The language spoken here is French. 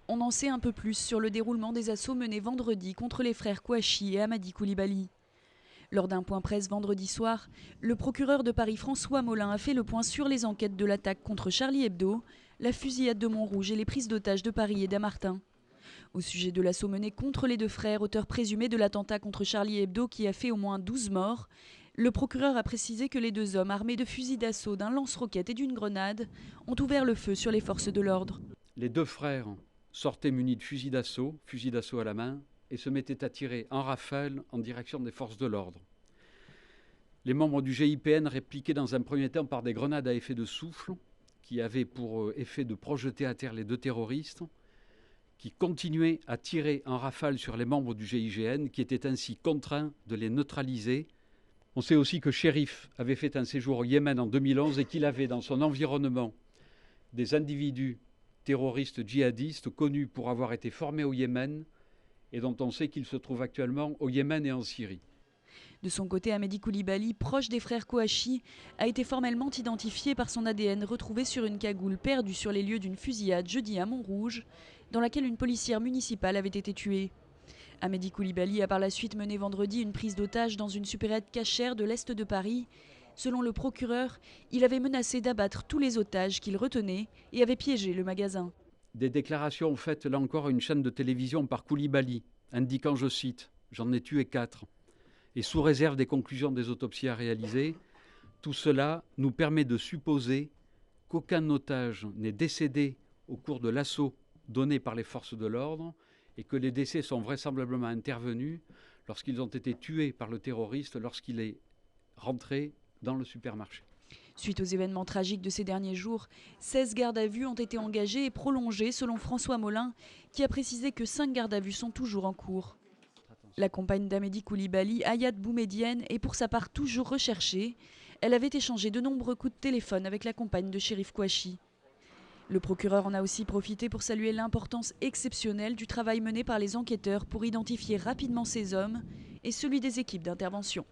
On en sait un peu plus sur le déroulement des assauts menés vendredi contre les frères Kouachi et Hamadi Koulibaly. Lors d'un point presse vendredi soir, le procureur de Paris François Molin a fait le point sur les enquêtes de l'attaque contre Charlie Hebdo, la fusillade de Montrouge et les prises d'otages de Paris et Dammartin. Au sujet de l'assaut mené contre les deux frères, auteurs présumés de l'attentat contre Charlie Hebdo qui a fait au moins 12 morts, le procureur a précisé que les deux hommes armés de fusils d'assaut, d'un lance-roquette et d'une grenade ont ouvert le feu sur les forces de l'ordre. Les deux frères sortaient munis de fusils d'assaut à la main, et se mettaient à tirer en rafale en direction des forces de l'ordre. Les membres du GIPN répliquaient dans un premier temps par des grenades à effet de souffle, qui avaient pour effet de projeter à terre les deux terroristes, qui continuaient à tirer en rafale sur les membres du GIGN, qui étaient ainsi contraints de les neutraliser. On sait aussi que Chérif avait fait un séjour au Yémen en 2011 et qu'il avait dans son environnement des individus terroristes djihadistes connus pour avoir été formés au Yémen et dont on sait qu'ils se trouvent actuellement au Yémen et en Syrie. De son côté, Hamadi Koulibaly, proche des frères Kouachi, a été formellement identifié par son ADN retrouvé sur une cagoule perdue sur les lieux d'une fusillade jeudi à Montrouge, dans laquelle une policière municipale avait été tuée. Hamadi Koulibaly a par la suite mené vendredi une prise d'otage dans une supérette cachère de l'est de Paris. Selon le procureur, il avait menacé d'abattre tous les otages qu'il retenait et avait piégé le magasin. Des déclarations faites là encore à une chaîne de télévision par Koulibaly, indiquant, je cite, « J'en ai tué 4 ». Et sous réserve des conclusions des autopsies à réaliser, tout cela nous permet de supposer qu'aucun otage n'est décédé au cours de l'assaut donné par les forces de l'ordre et que les décès sont vraisemblablement intervenus lorsqu'ils ont été tués par le terroriste lorsqu'il est rentré dans le supermarché. Suite aux événements tragiques de ces derniers jours, 16 gardes à vue ont été engagés et prolongés selon François Molin, qui a précisé que 5 gardes à vue sont toujours en cours. La compagne d'Hamadi Koulibaly, Hayat Boumedienne, est pour sa part toujours recherchée. Elle avait échangé de nombreux coups de téléphone avec la compagne de Chérif Kouachi. Le procureur en a aussi profité pour saluer l'importance exceptionnelle du travail mené par les enquêteurs pour identifier rapidement ces hommes et celui des équipes d'intervention.